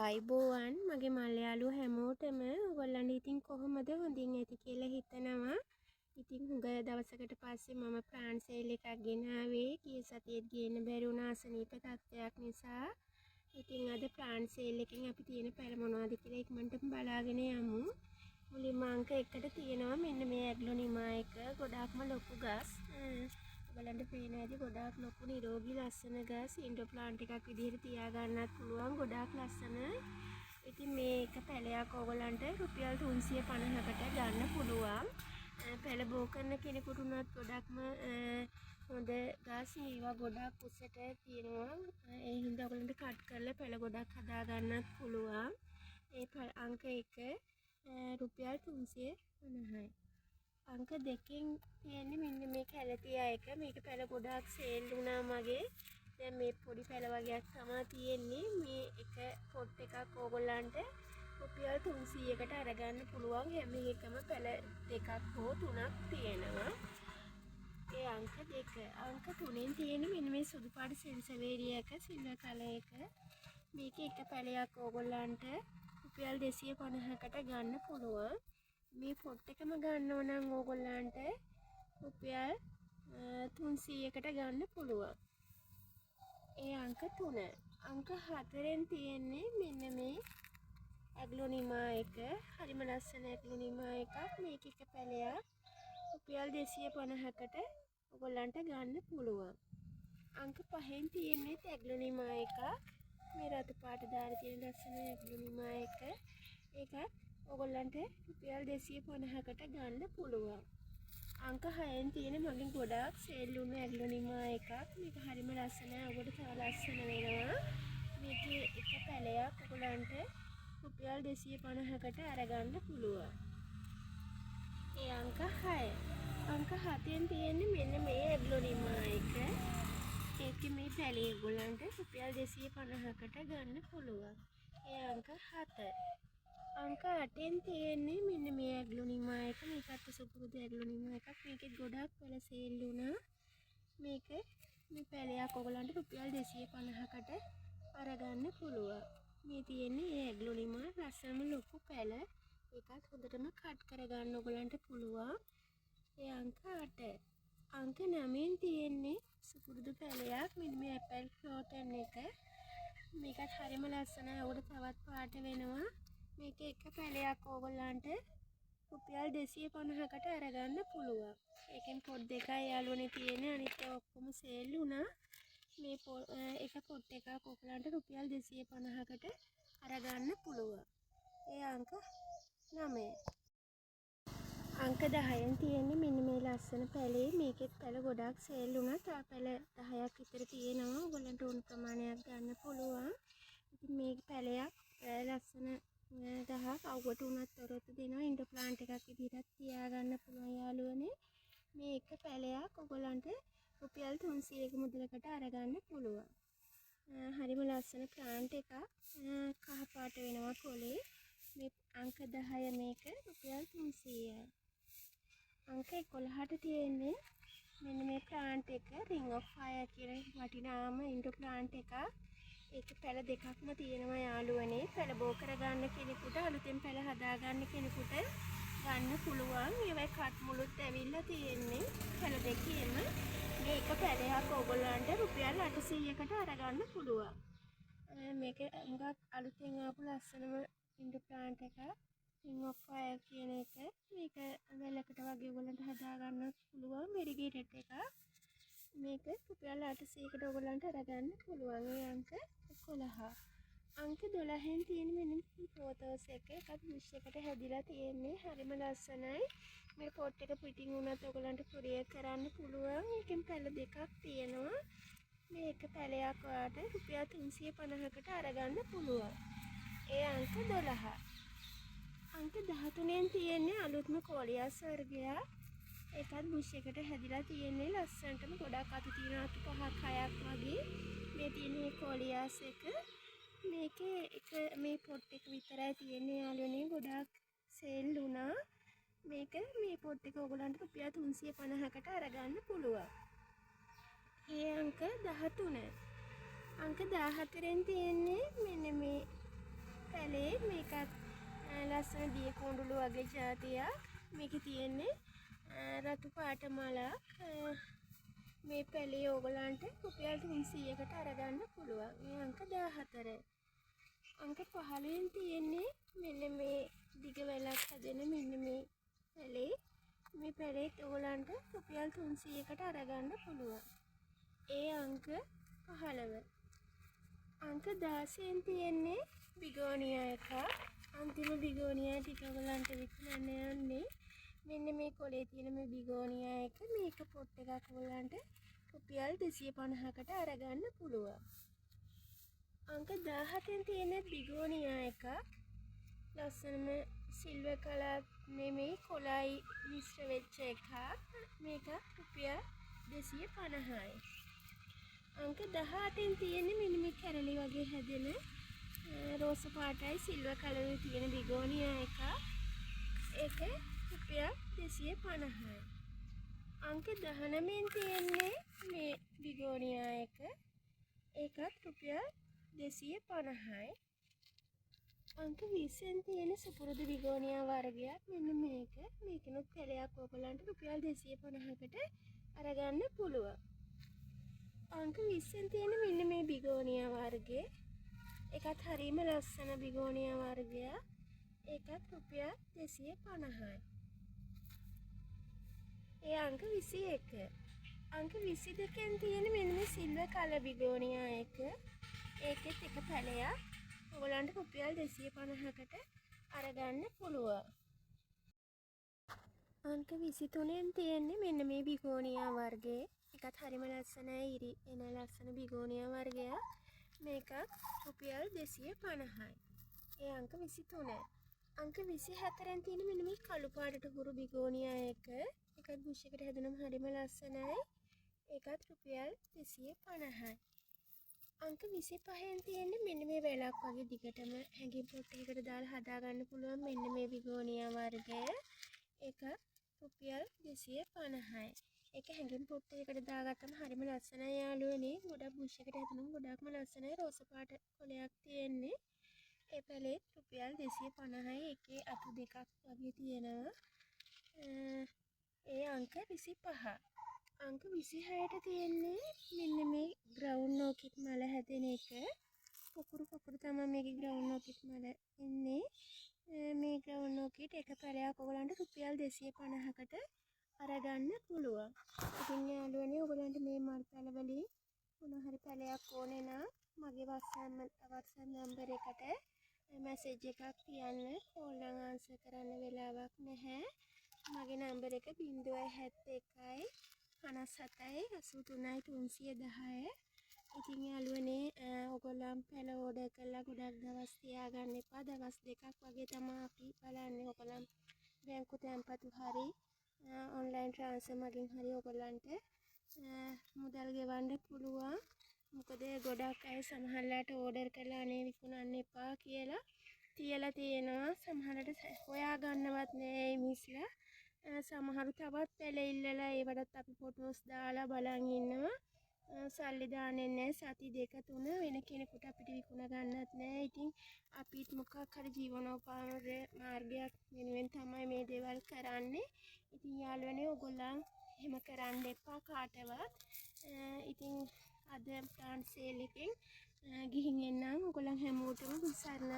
ආයිබෝවන් මගේ මලයාලු හැමෝටම ඔයගොල්ලන්ට ඉතින් කොහොමද හොඳින් ඇති කියලා හිතනවා. ඉතින් හුඟ දවසකට පස්සේ මම ප්ලාන් සේල් එකක් ගෙනාවේ. ගිය සතියේත් ගේන්න බැරි වුණ අසනීප තත්ත්වයක් නිසා. ඉතින් අද ප්ලාන් සේල් එකෙන් අපි තියෙන පැල මොනවද කියලා ඉක්මනටම බලාගෙන යමු. මුලින්ම අංක 1ට තියෙනවා මෙන්න මේ ඇග්ලොනිමා එක. ගොඩාක්ම ලොකු ගස්. ඔයගලන්ට පේනවා ඇති ගොඩාක් ලොකු නිරෝගී ලස්සන ගස්. ඉන්ඩෝර් ප්ලාන්ට් එකක් විදිහට තියාගන්නත් පුළුවන්. ගොඩාක් ලස්සනයි. ඉතින් මේක පැලයක් ඕගලන්ට රුපියල් 350කට ගන්න පුළුවන්. පැල බෝ කරන කෙනෙකුට උනත් ගොඩක්ම හොඳ ගස්. මේවා ගොඩක් උසට තියෙනවා. ඒ හින්දා ඔයගලන්ට කට් කරලා පැල ගොඩක් හදා ගන්නත් පුළුවන්. ඒ අංක 1 රුපියල් 350යි. අංක 2කින් තියෙන්නේ මෙන්න මේ කැලතියා එක. මේක පැල ගොඩාක් සේල් වුණා මගේ. දැන් මේ පොඩි පැල වගේක් තමයි තියෙන්නේ. මේ එක පොට් එකක් ඕගොල්ලන්ට රුපියල් 300කට අරගන්න පුළුවන්. හැම එකම පැල දෙකක් හෝ තුනක් තියෙනවා. ඒ අංක 2. අංක 3ෙන් තියෙන්නේ මෙන්න මේ සුදු පාට සෙන්සවේරියා එක සිල්වර් කලර් එක. මේක එක පැලයක් ඕගොල්ලන්ට රුපියල් 250කට ගන්න පුළුවන්. මේ පොට් එකම ගන්න ඕන නම් ඕගොල්ලන්ට රුපියල් 300කට ගන්න පුළුවන්. ඒ අංක 3. අංක 4ෙන් තියෙන්නේ මෙන්න මේ ඇග්ලොනිමා එක. හරිම ලස්සන ඇග්ලොනිමා එකක්. මේක එක පැලයක් රුපියල් 250කට ඕගොල්ලන්ට ගන්න පුළුවන්. අංක 5ෙන් තියෙන්නේ ඇග්ලොනිමා එකක්. මේ රතු පාට දාලා තියෙන ලස්සන ඇග්ලොනිමා එක. ඒකත් ඕගොල්ලන්ට රුපියල් 250කට ගන්න පුළුවන්. අංක 6ෙන් තියෙන මගෙන් ගොඩාක් සේල් වුණු ඇග්ලොනිමා එකක්. මේක හරිම ලස්සනයි. ඔබට තව ලස්සන වෙනවා. මේකේ එක පැලයක් ඔයගලන්ට රුපියල් 250කට අරගන්න පුළුවන්. ඒ අංක 6. අංක 7ෙන් තියෙන්නේ මෙන්න මේ ඇග්ලොනිමා එක. ඒකේ මේ පැලේ ඔයගලන්ට රුපියල් 250කට ගන්න පුළුවන්. ඒ අංක 7. අංක 8ෙන් තියෙන්නේ මෙන්න මේ ඇග්ලොනිමා එක. මේකත් සුපුරුදු ඇග්ලොනිමා එකක්. මේකෙත් ගොඩක් පැල සේල් වුණා. මේක මේ පැලයක් ඔයගලන්ට රුපියල් 250කට අරගන්න පුළුවන්. මේ තියෙන්නේ ඒ ඇග්ලොනිමා ලස්සනම ලොකු පැල. ඒකත් හොඳටම කට් කරගන්න ඔයගලන්ට පුළුවන්. ඒ අංක 8. අංක 9ෙන් තියෙන්නේ සුපුරුදු පැලයක්. මෙන්න මේ ඇපල් ක්‍රෝටන් එක. මේකත් හරිම ලස්සනයි. උඩ තවත් පාට වෙනවා. මේක එක පැලයක් ඕගොල්ලන්ට රුපියල් 250කට අරගන්න පුළුවන්. ඒකෙන් පොට් දෙකයි යාළුවනේ තියෙන්නේ. අනිත් ඔක්කොම සේල් වුණා. මේ එක පොට් එකක් ඕගොල්ලන්ට රුපියල් 250කට අරගන්න පුළුවන්. ඒ අංක 9. අංක 10ෙන් තියෙන්නේ මෙන්න මේ ලස්සන පැලේ. මේකෙත් පැල ගොඩක් සේල් වුණා. තව පැල 10ක් විතර තියෙනවා. ඕගොල්ලන්ට උන් ප්‍රමාණයක් ගන්න පුළුවන්. ඉතින් මේක පැලයක් ලස්සන ගහක් අවුවට උනත් තොරොත්තු දෙනවා. ඉන්ඩෝර් ප්ලාන්ට් එකක් විදිහට තියාගන්න පුළුවන් යාළුවනේ. මේ එක පැලයක් ඔයගොල්ලන්ට රුපියල් 300ක මුදලකට අරගන්න පුළුවන්. හරිම ලස්සන ප්ලාන්ට් එකක්. කහ පාට වෙනවා කොලේ. මේ අංක 10 මේක රුපියල් 300යි. අංක 11ට තියෙන්නේ මෙන්න මේ ප්ලාන්ට් එක ring of fire කියන වටිනාම ඉන්ඩෝර් ප්ලාන්ට් එකක්. ඒක පැල දෙකක්ම තියෙනවා යාළුවනේ. පැල බෝ කරගන්න කෙනෙකුට අලුතෙන් පැල හදාගන්න කෙනෙකුට ගන්න පුළුවන්. ඒවයි කට් මුළුත් ඇවිල්ලා තියෙන්නේ පැල දෙකේම. මේ එක පැලයක් ඕගොල්ලන්ට රුපියල් 800කට අරගන්න පුළුවන්. මේක හුඟක් අලුතෙන් ආපු ලස්සනම ඉන්ඩෝර් ප්ලාන්ට් එකක්. ring of fire කියන එක. මේක වැලකට වගේ ඕගොල්ලන්ට හදාගන්න පුළුවන්. මෙරිගේටඩ් එකක්. මේක රුපියල් 800කට ඔයගොල්ලන්ට අරගන්න පුළුවන්. ඒ අංක 11. අංක 12ෙන් තියෙන මෙන්න ෆෝටෝස් එක. එකත් බුෂ් එකට හැදිලා තියෙන්නේ. හරිම ලස්සනයි. මේ පොට් එක පිටින් උනත් ඔයගොල්ලන්ට කුරියර් කරන්න පුළුවන්. ඒකෙන් පැල දෙකක් තියෙනවා. මේ එක පැලයක් ඔයාලට රුපියල් 350කට අරගන්න පුළුවන්. ඒ අංක 12. අංක 13ෙන් තියෙන්නේ අලුත්ම කෝලියස් වර්ගයක්. ඒකත් බුෂ් එකට හැදිලා තියෙන්නේ. ලස්සනටම ගොඩක් අතු තියෙන අතු 5ක් 6ක් වගේ. මේ තියෙන මේ කෝලියාස් එක. මේකේ එක මේ පොට් එක විතරයි තියෙන්නේ යාළුවනේ. ගොඩක් සේල් වුණා. මේක මේ පොට් එක ඕගොල්ලන්ට රුපියල් 350කට අරගන්න පුළුවන්. ඒ අංක 13. අංක 14ෙන් තියෙන්නේ මෙන්න මේ ලස්සන දිය කුණ්ඩුළු වගේ જાතියක්. මේකේ තියෙන්නේ රතු පාට මලක්. මේ පැලේ ඕගලන්ට රුපියල් 300කට අරගන්න පුළුවන්. මේ අංක 14. අංක 15න් තියෙන්නේ මෙන්න මේ දිග වැලක් හැදෙන මෙන්න මේ පැලේ. මේ පැලේ ඕගලන්ට රුපියල් 300කට අරගන්න පුළුවන්. ඒ අංක 15. අංක 16න් තියෙන්නේ බිගෝනියා එකක්. අන්තිම බිගෝනියා ටික ඔයගලන්ට විකුණන්න යන්නේ. මෙන්න මේ කොලේ තියෙන මේ බිගෝනියා එක මේක පොට් එකක් ඔයගලන්ට රුපියල් 250කට අරගන්න පුළුවන්. අංක 17න් තියෙන බිගෝනියා එකක්. ලස්සනම සිල්වර් කලර් නෙමෙයි කොලයි මිශ්‍ර වෙච්ච එකක්. මේක රුපියල් 250යි. අංක 18න් තියෙන්නේ මෙන්න මේ කැරලි වගේ හැදෙන රෝස පාටයි සිල්වර් කලරේ තියෙන බිගෝනියා එකක්. ඒක රුපියල් 250යි. අංක 19න් තියෙන්නේ මේ බිගෝනියා එක. ඒකත් රුපියල් 250යි. අංක 20න් තියෙන සුපුරුදු බිගෝනියා වර්ගයක් මෙන්න මේක. මේකෙනුත් කැලයක් ඔයගලන්ට රුපියල් 250කට අරගන්න පුළුවන්. අංක 20න් තියෙන මෙන්න මේ බිගෝනියා වර්ගය. ඒකත් හරිම ලස්සන බිගෝනියා වර්ගයක්. ඒකත් රුපියල් 250යි. ඒ අංක 21. අංක 22න් තියෙන මෙන්න මේ සිල්වර් කලර් බිගෝනියා එක. ඒකෙත් එක පැලයක් ඔයගලන්ට රුපියල් 250කට අරගන්න පුළුවන්. අංක 23න් තියෙන්නේ මෙන්න මේ බිගෝනියා වර්ගයේ. ඒකත් හරිම ලස්සනයි ඉරි එන ලස්සන බිගෝනියා වර්ගයක්. මේකත් රුපියල් 250යි. ඒ අංක 23. අංක 24න් තියෙන මෙන්න මේ කළු පාටට හුරු බිගෝනියා එක. ඒකත් බුෂ් එකට හැදුනම හරිම ලස්සනයි. ඒකත් රුපියල් 250යි. අංක 25න් තියෙන්නේ මෙන්න මේ වැලක් වගේ දිගටම හැංගින් පොට් එකකට දාලා හදා ගන්න පුළුවන් මෙන්න මේ බිගෝනියා වර්ගය. ඒක රුපියල් 250යි. ඒක හැංගින් පොට් එකකට දාගත්තම හරිම ලස්සනයි යාළුවනේ. ගොඩක් බුෂ් එකට හැදුනම ගොඩක්ම ලස්සනයි. රෝස පාට කොලයක් තියෙන්නේ. ඒ පැලේ රුපියල් 250යි. ඒකේ අතු දෙකක් වගේ තියෙනවා. ඒ අංක 25. අංක 26ට තියෙන්නේ මෙන්න මේ ග්‍රවුන්ඩ් ඕකිඩ් මල හැදෙන එක. පුපුරු තමයි මේකේ ග්‍රවුන්ඩ් ඕකිඩ් මල එන්නේ. මේ ග්‍රවුන්ඩ් ඕකිඩ් එක පැලයක් ඔයගලන්ට රුපියල් 250කට අරගන්න පුළුවන්. ඉතින් යාළුවනේ ඔයගලන්ට මේ මල් පැල වලින් මොන හරි පැලයක් ඕනේ නම් මගේ WhatsApp නම්බර් එකට මැසේජ් එකක් තියන්න. කෝල් නම් ආන්සර් කරන්න වෙලාවක් නැහැ. මගේ නම්බර එක 071 57 83 310. ඉතින් යාළුවනේ ඔයගොල්ලන් පැල ඕඩර් කරලා ගොඩක් දවස් තියාගන්න එපා. දවස් දෙකක් වගේ තමයි අපි බලන්නේ. ඔයගොල්ලන් බැංකු තැන්පතු හරි ඔන්ලයින් ට්‍රාන්ස්ෆර් මගින් හරි ඔයගොල්ලන්ට මුදල් ගෙවන්න පුළුවන්. මොකද ගොඩක් අය සමහරලාට ඕඩර් කරලා අනේ විකුණන්න එපා කියලා තියලා තියෙනවා. සමහරට හොයා ගන්නවත් නෑ මිස්ලා. සමහරු තවත් පැල ඉල්ලලා ඒවටත් අපි ෆොටෝස් දාලා බලන් ඉන්නවා. සල්ලි දාන්නේ නැහැ. සති දෙක තුන වෙන කෙනෙකුට අපිට විකුණ ගන්නත් නැහැ. ඉතින් අපිත් මොකක් හරි ජීවනෝපාය මාර්ගයක් වෙනුවෙන් තමයි මේ දේවල් කරන්නේ. ඉතින් යාළුවනේ ඔයගොල්ලන් එහෙම කරන්න එපා කාටවත්. ඉතින් අද ප්ලාන්ට් සේල් එකෙන් ගිහින් එන්නම්. ඔයගොල්ලන් හැමෝටම සරණ